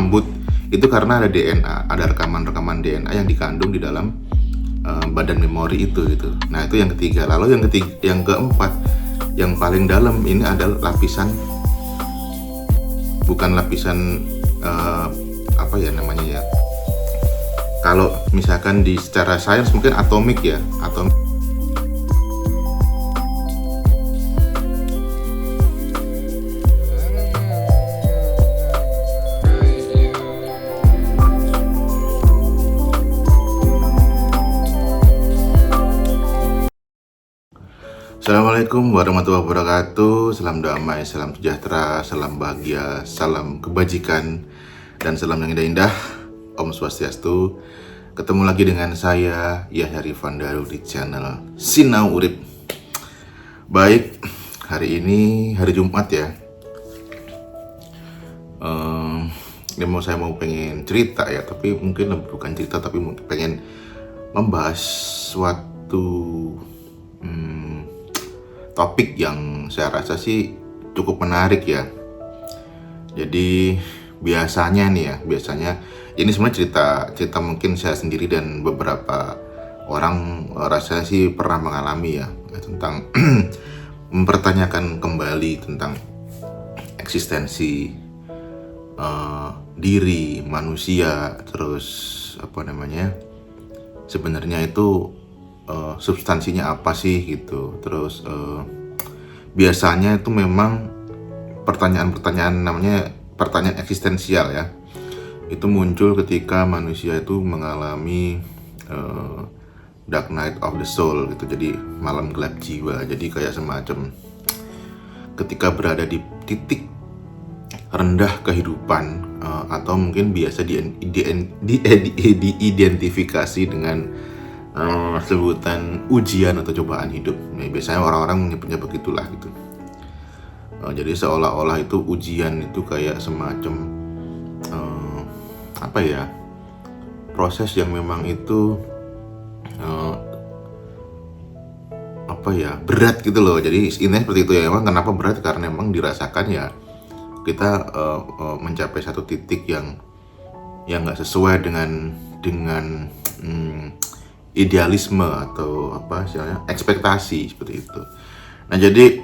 rambut itu karena ada DNA, ada rekaman-rekaman DNA yang dikandung di dalam badan memori itu gitu. Nah itu yang ketiga. Lalu yang keempat, yang paling dalam ini adalah lapisan, bukan lapisan apa ya namanya ya. Kalau misalkan di secara sains mungkin atomik ya, atom. Assalamualaikum warahmatullahi wabarakatuh. Salam damai, salam sejahtera, salam bahagia, salam kebajikan, dan salam yang indah-indah. Om Swastiastu. Ketemu lagi dengan saya, Yahya Rifan Daru, di channel Sinau Urip. Baik, hari ini hari Jumat ya. Saya mau pengen cerita ya, tapi mungkin bukan cerita, tapi mungkin pengen membahas suatu topik yang saya rasa sih cukup menarik ya. Jadi biasanya ini sebenarnya cerita mungkin saya sendiri dan beberapa orang rasa sih pernah mengalami ya, tentang mempertanyakan kembali tentang eksistensi diri manusia, terus sebenarnya itu substansinya apa sih gitu. Terus biasanya itu memang pertanyaan-pertanyaan, namanya pertanyaan eksistensial ya, itu muncul ketika manusia itu mengalami dark night of the soul gitu. Jadi malam gelap jiwa. Jadi kayak semacam ketika berada di titik rendah kehidupan, atau mungkin biasa diidentifikasi dengan sebutan ujian atau cobaan hidup. Nah, biasanya orang-orang menyebutnya begitulah gitu. Jadi seolah-olah itu ujian itu kayak semacam proses yang memang itu berat gitu loh. Jadi intinya seperti itu ya. Emang kenapa berat? Karena memang dirasakan ya kita mencapai satu titik yang nggak sesuai dengan idealisme atau ekspektasi seperti itu. Nah, jadi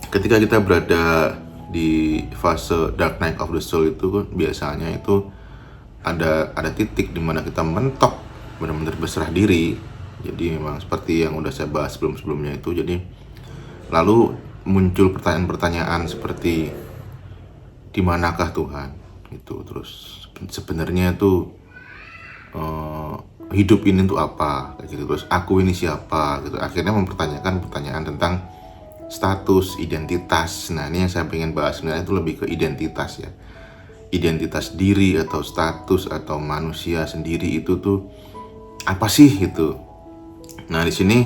ketika kita berada di fase dark night of the soul itu biasanya itu ada titik di mana kita mentok, benar-benar berserah diri. Jadi memang seperti yang udah saya bahas sebelumnya itu. Jadi lalu muncul pertanyaan-pertanyaan seperti di manakah Tuhan gitu. Terus sebenarnya itu hidup ini untuk apa kayak gitu. Terus aku ini siapa gitu. Akhirnya mempertanyakan pertanyaan tentang status, identitas. Nah, ini yang saya pengen bahas sebenarnya itu lebih ke identitas ya. Identitas diri atau status atau manusia sendiri itu tuh apa sih gitu. Nah, di sini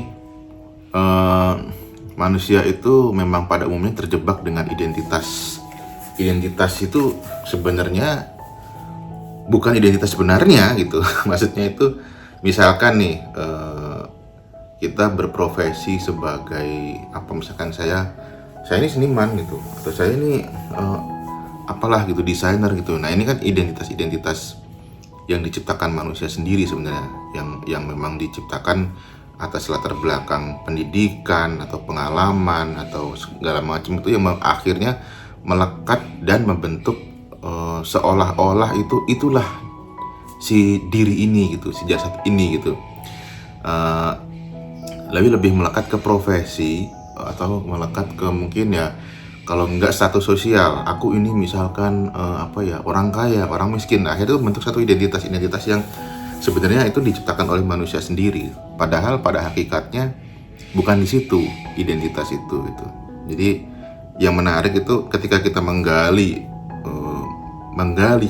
manusia itu memang pada umumnya terjebak dengan identitas. Identitas itu sebenarnya bukan identitas sebenarnya gitu. Maksudnya itu misalkan nih kita berprofesi sebagai misalkan saya ini seniman gitu, atau saya ini apalah gitu, desainer gitu. Nah, ini kan identitas yang diciptakan manusia sendiri sebenarnya, yang memang diciptakan atas latar belakang pendidikan atau pengalaman atau segala macam itu yang akhirnya melekat dan membentuk seolah-olah itulah si diri ini gitu, si jasad ini gitu. Lebih melekat ke profesi atau melekat ke mungkin ya, kalau enggak status sosial. Aku ini misalkan orang kaya, orang miskin. Akhirnya itu bentuk satu identitas yang sebenarnya itu diciptakan oleh manusia sendiri. Padahal pada hakikatnya bukan di situ identitas itu gitu. Jadi yang menarik itu ketika kita menggali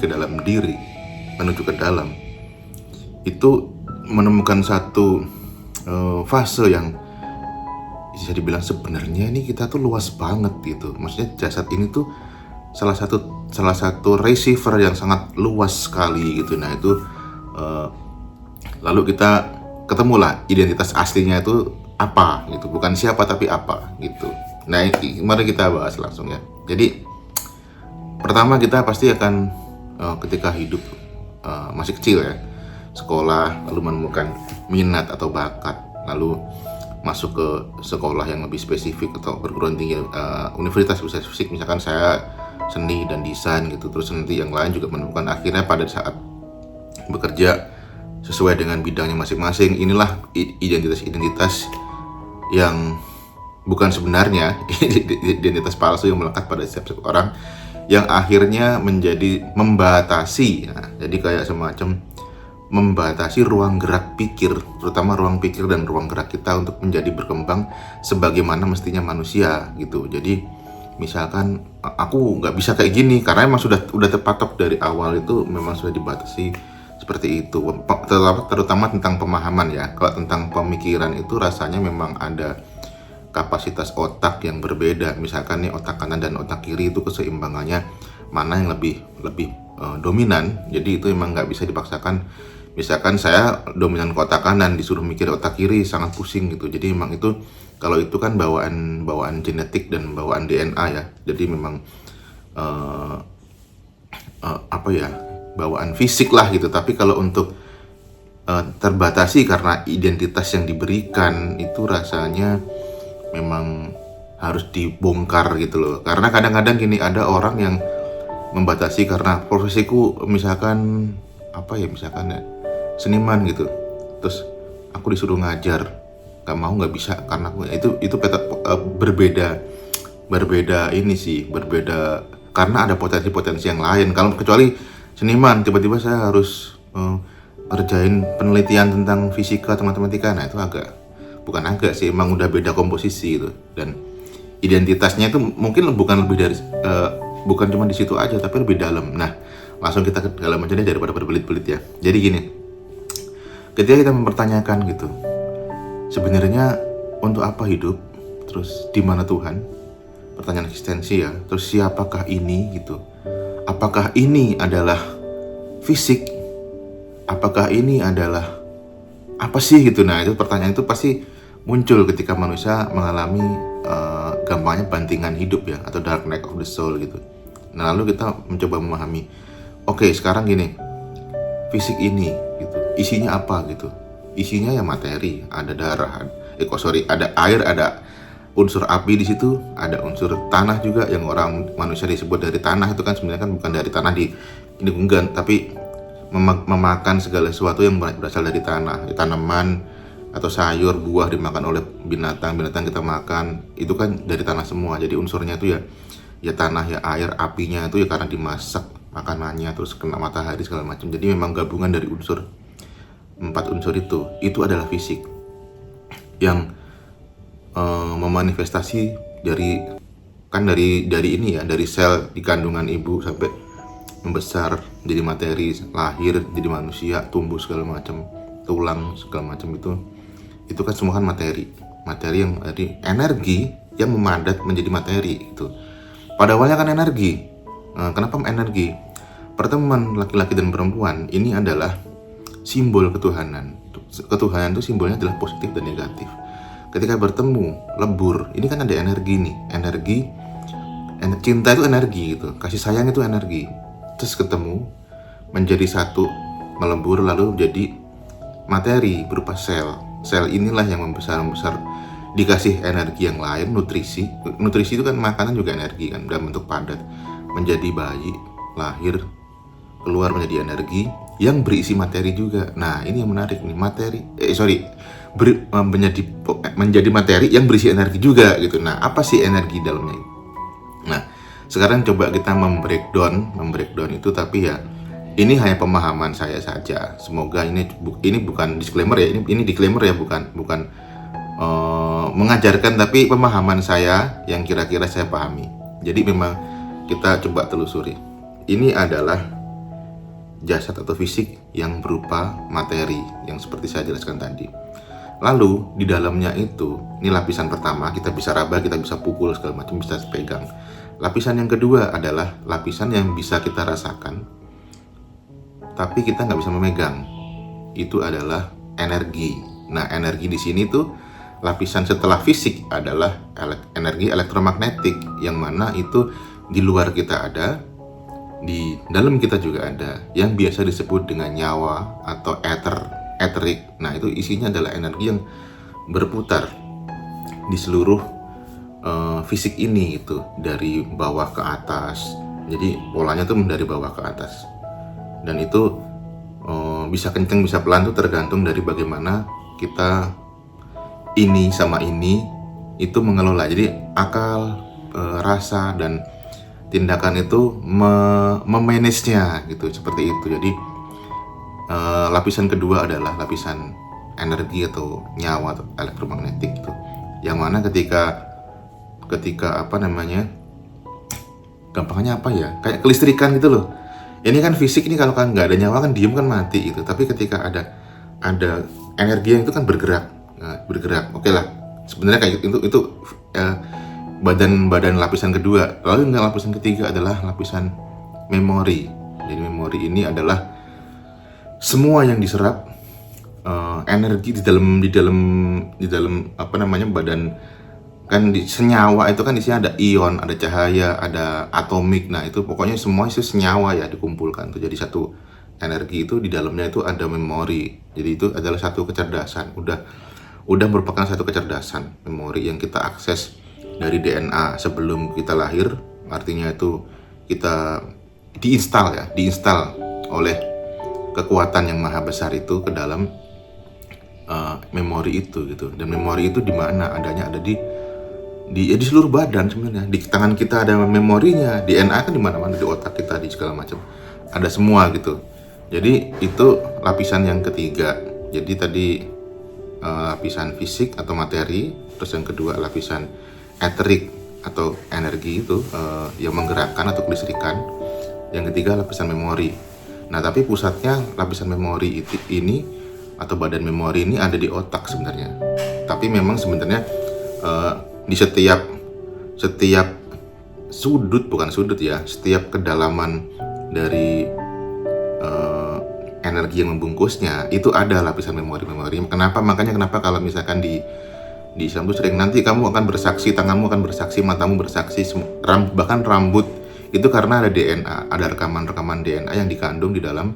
ke dalam diri, menuju ke dalam, itu menemukan satu fase yang bisa dibilang sebenarnya ini kita tuh luas banget gitu. Maksudnya jasad ini tuh salah satu receiver yang sangat luas sekali gitu. Nah itu lalu kita ketemulah identitas aslinya itu apa gitu, bukan siapa tapi apa gitu. Nah mari kita bahas langsung ya. Jadi pertama kita pasti akan ketika hidup masih kecil ya, sekolah lalu menemukan minat atau bakat, lalu masuk ke sekolah yang lebih spesifik atau perguruan tinggi, universitas spesifik, misalkan saya seni dan desain gitu, terus nanti yang lain juga menemukan, akhirnya pada saat bekerja sesuai dengan bidangnya masing-masing, inilah identitas-identitas yang bukan sebenarnya identitas palsu yang melekat pada setiap orang, yang akhirnya menjadi membatasi. Nah, jadi kayak semacam membatasi ruang gerak pikir, terutama ruang pikir dan ruang gerak kita untuk menjadi berkembang sebagaimana mestinya manusia gitu. Jadi misalkan aku nggak bisa kayak gini karena emang udah terpatok dari awal, itu memang sudah dibatasi seperti itu. Terutama tentang pemahaman ya. Kalau tentang pemikiran itu rasanya memang ada kapasitas otak yang berbeda. Misalkan nih otak kanan dan otak kiri itu keseimbangannya mana yang lebih dominan. Jadi itu memang nggak bisa dipaksakan. Misalkan saya dominan ke otak kanan, disuruh mikir otak kiri sangat pusing gitu. Jadi memang itu, kalau itu kan bawaan genetik dan bawaan DNA ya. Jadi memang bawaan fisik lah gitu. Tapi kalau untuk terbatasi karena identitas yang diberikan, itu rasanya memang harus dibongkar gitu loh. Karena kadang-kadang gini, ada orang yang membatasi karena profesiku misalkan misalkan ya seniman gitu, terus aku disuruh ngajar, nggak bisa karena aku itu berbeda ini sih, berbeda karena ada potensi-potensi yang lain. Kalau kecuali seniman, tiba-tiba saya harus ngerjain penelitian tentang fisika atau matematika, nah itu bukan agak sih, emang udah beda komposisi itu, dan identitasnya itu mungkin bukan cuma di situ aja, tapi lebih dalam. Nah, langsung kita ke dalam aja deh daripada berbelit-belit ya. Jadi gini, ketika kita mempertanyakan gitu, sebenarnya untuk apa hidup, terus di mana Tuhan, pertanyaan eksistensi ya, terus siapakah ini gitu, apakah ini adalah fisik, apakah ini adalah apa sih gitu. Nah, itu pertanyaan itu pasti muncul ketika manusia mengalami gampangnya bantingan hidup ya, atau dark night of the soul gitu. Nah, lalu kita mencoba memahami, oke, sekarang gini, fisik ini gitu, isinya apa gitu? Isinya ya materi, ada darah, ada air, ada unsur api di situ, ada unsur tanah juga, yang manusia disebut dari tanah, itu kan sebenarnya kan bukan dari tanah ini enggak, tapi memakan segala sesuatu yang berasal dari tanah, tanaman atau sayur, buah dimakan oleh binatang kita makan, itu kan dari tanah semua. Jadi unsurnya itu ya tanah, ya air, apinya itu ya karena dimasak makanannya, terus kena matahari segala macam. Jadi memang gabungan dari empat unsur itu adalah fisik yang memanifestasi dari ini ya, dari sel di kandungan ibu sampai membesar jadi materi, lahir jadi manusia, tumbuh segala macam, tulang segala macam, itu kan semua kan materi yang dari energi yang memadat menjadi materi itu. Pada awalnya kan energi. Kenapa energi? Pertemuan laki-laki dan perempuan ini adalah simbol ketuhanan. Ketuhanan itu simbolnya adalah positif dan negatif. Ketika bertemu, lebur, ini kan ada energi nih. Cinta itu energi gitu. Kasih sayang itu energi. Terus ketemu, menjadi satu, melebur, lalu jadi materi berupa sel. Sel inilah yang membesar, dikasih energi yang lain, nutrisi itu kan makanan juga energi kan, dalam bentuk padat, menjadi bayi, lahir, keluar menjadi energi yang berisi materi juga. Nah, ini yang menarik nih, menjadi materi yang berisi energi juga gitu. Nah, apa sih energi dalamnya? Nah, sekarang coba kita membreakdown itu, tapi ya ini hanya pemahaman saya saja. Semoga ini bukan disclaimer ya, ini disclaimer ya, bukan mengajarkan, tapi pemahaman saya yang kira-kira saya pahami. Jadi memang kita coba telusuri. Ini adalah jasad atau fisik yang berupa materi yang seperti saya jelaskan tadi. Lalu di dalamnya itu, ini lapisan pertama, kita bisa raba, kita bisa pukul segala macam, bisa pegang. Lapisan yang kedua adalah lapisan yang bisa kita rasakan, tapi kita nggak bisa memegang. Itu adalah energi. Nah, energi di sini tuh lapisan setelah fisik adalah energi elektromagnetik, yang mana itu di luar kita ada, di dalam kita juga ada yang biasa disebut dengan nyawa atau etheric. Nah, itu isinya adalah energi yang berputar di seluruh fisik ini gitu, dari bawah ke atas. Jadi polanya tuh dari bawah ke atas. Dan itu bisa kenceng bisa pelan tuh tergantung dari bagaimana kita ini sama ini itu mengelola. Jadi akal, rasa dan tindakan itu memanage-nya gitu, seperti itu. Jadi lapisan kedua adalah lapisan energi atau nyawa atau elektromagnetik gitu. Yang mana ketika apa namanya? Gampangnya apa ya? Kayak kelistrikan gitu loh. Ini kan fisik, ini kalau kan nggak ada nyawa kan diem kan mati gitu. Tapi ketika ada energi yang itu kan bergerak, Oke lah. Sebenarnya kayak itu badan lapisan kedua. Lalu yang lapisan ketiga adalah lapisan memori. Jadi memori ini adalah semua yang diserap energi di dalam apa namanya badan. Kan di senyawa itu kan isinya ada ion, ada cahaya, ada atomik. Nah, itu pokoknya semua itu senyawa ya dikumpulkan tuh jadi satu energi. Itu di dalamnya itu ada memori. Jadi itu adalah satu kecerdasan. Udah merupakan satu kecerdasan memori yang kita akses dari DNA sebelum kita lahir. Artinya itu kita diinstal oleh kekuatan yang maha besar itu ke dalam memori itu gitu. Dan memori itu di mana adanya? Ada di seluruh badan sebenarnya. Di tangan kita ada memorinya, DNA kan di mana-mana, di otak kita, di segala macam. Ada semua gitu. Jadi itu lapisan yang ketiga. Jadi tadi lapisan fisik atau materi, terus yang kedua lapisan etheric atau energi itu yang menggerakkan atau kelistrikan. Yang ketiga lapisan memori. Nah, tapi pusatnya lapisan memori ini atau badan memori ini ada di otak sebenarnya. Tapi memang sebenarnya di setiap setiap kedalaman dari energi yang membungkusnya itu ada lapisan memori. Makanya kalau misalkan di Islam itu sering nanti kamu akan bersaksi, tanganmu akan bersaksi, matamu bersaksi, bahkan rambut itu karena ada DNA, ada rekaman DNA yang dikandung di dalam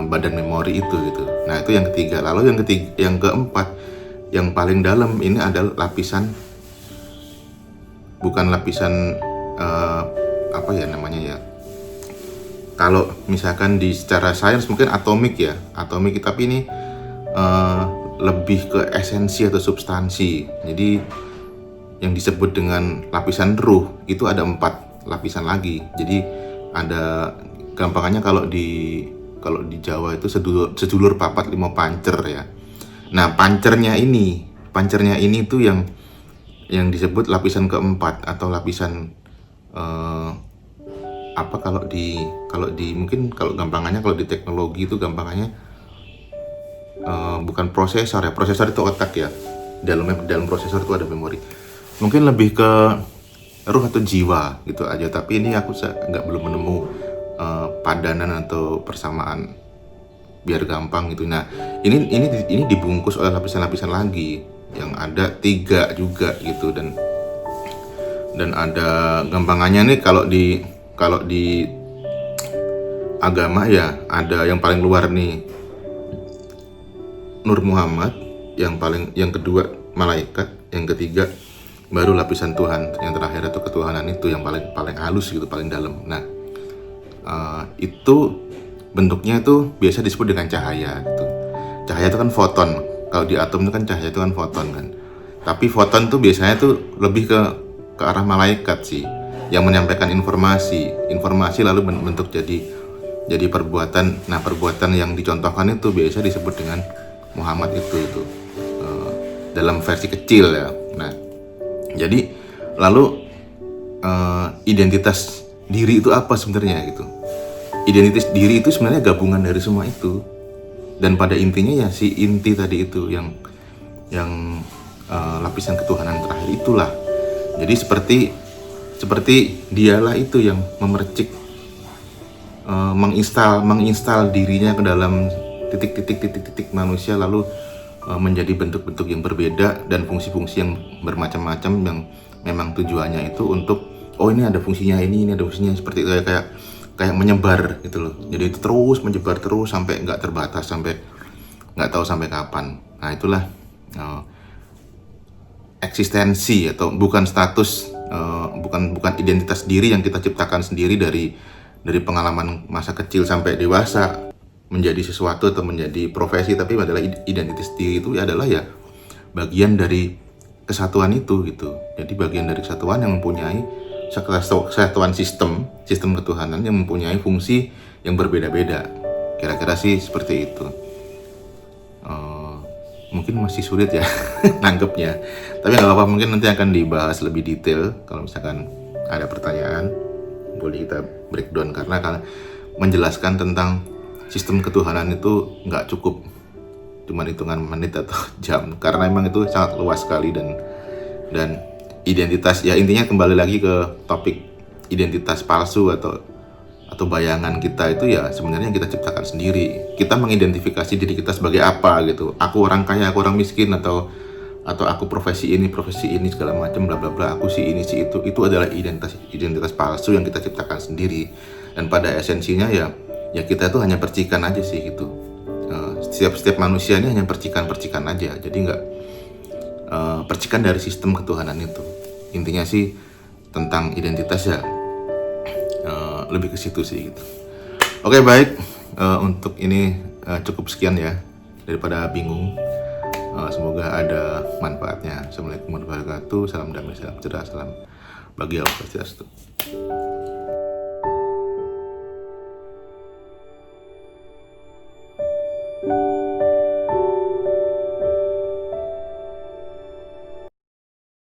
badan memori itu gitu. Nah, itu yang ketiga. Lalu yang keempat, yang paling dalam ini adalah bukan lapisan apa ya namanya ya. Kalau misalkan di secara sains mungkin atomik, tapi ini lebih ke esensi atau substansi. Jadi yang disebut dengan lapisan ruh itu ada 4 lapisan lagi. Jadi ada gampangannya kalau di Jawa itu sedulur papat limo pancer ya. Nah, pancernya ini tuh yang disebut lapisan keempat atau lapisan apa kalau mungkin kalau gampangannya kalau di teknologi itu gampangannya bukan prosesor ya. Prosesor itu otak ya. Dalam prosesor itu ada memori. Mungkin lebih ke ruh atau jiwa gitu aja. Tapi ini aku belum menemu padanan atau persamaan biar gampang gitu. Nah, ini dibungkus oleh lapisan-lapisan lagi yang ada 3 juga gitu. Dan ada gampangannya nih kalau di agama ya, ada yang paling luar nih Nur Muhammad, yang kedua malaikat, yang ketiga baru lapisan Tuhan, yang terakhir itu ketuhanan, itu yang paling halus gitu, paling dalam. Nah, itu bentuknya itu biasa disebut dengan cahaya gitu. Cahaya itu kan foton. Kalau di atom itu kan cahaya itu kan foton kan. Tapi foton tuh biasanya tuh lebih ke arah malaikat sih, yang menyampaikan informasi lalu bentuk jadi perbuatan. Nah, perbuatan yang dicontohkan itu biasa disebut dengan Muhammad itu dalam versi kecil ya. Nah, jadi lalu identitas diri itu apa sebenarnya gitu? Identitas diri itu sebenarnya gabungan dari semua itu, dan pada intinya ya si inti tadi itu yang lapisan ketuhanan terakhir itulah. Jadi seperti dialah itu yang memercik, menginstal dirinya ke dalam titik manusia, lalu menjadi bentuk-bentuk yang berbeda dan fungsi-fungsi yang bermacam-macam yang memang tujuannya itu untuk ini ada fungsinya ini ada fungsinya seperti itu. Kayak kayak menyebar gitu loh. Jadi itu terus menyebar terus sampai nggak terbatas, sampai nggak tahu sampai kapan. Nah itulah eksistensi atau bukan status, bukan identitas diri yang kita ciptakan sendiri dari pengalaman masa kecil sampai dewasa menjadi sesuatu atau menjadi profesi, tapi adalah identitas diri itu adalah ya bagian dari kesatuan itu gitu. Jadi bagian dari kesatuan yang mempunyai kesatuan sistem ketuhanan yang mempunyai fungsi yang berbeda-beda. Kira-kira sih seperti itu. Mungkin masih sulit ya nangkepnya, tapi nggak apa-apa, mungkin nanti akan dibahas lebih detail. Kalau misalkan ada pertanyaan boleh kita breakdown, karena menjelaskan tentang sistem ketuhanan itu nggak cukup cuman hitungan menit atau jam, karena emang itu sangat luas sekali. Dan identitas, ya intinya kembali lagi ke topik identitas palsu atau bayangan kita itu ya sebenarnya kita ciptakan sendiri. Kita mengidentifikasi diri kita sebagai apa gitu. Aku orang kaya, aku orang miskin, atau aku profesi ini segala macam bla bla bla. Aku si ini si itu. Itu adalah identitas palsu yang kita ciptakan sendiri. Dan pada esensinya ya kita itu hanya percikan aja sih gitu. Setiap manusia ini hanya percikan aja. Jadi nggak percikan dari sistem ketuhanan itu. Intinya sih tentang identitas ya lebih ke situ sih gitu. Oke, baik, untuk ini cukup sekian ya, daripada bingung. Semoga ada manfaatnya. Assalamualaikum warahmatullahi wabarakatuh. Salam damai, salam cerah, salam bahagia, wabarakatuh.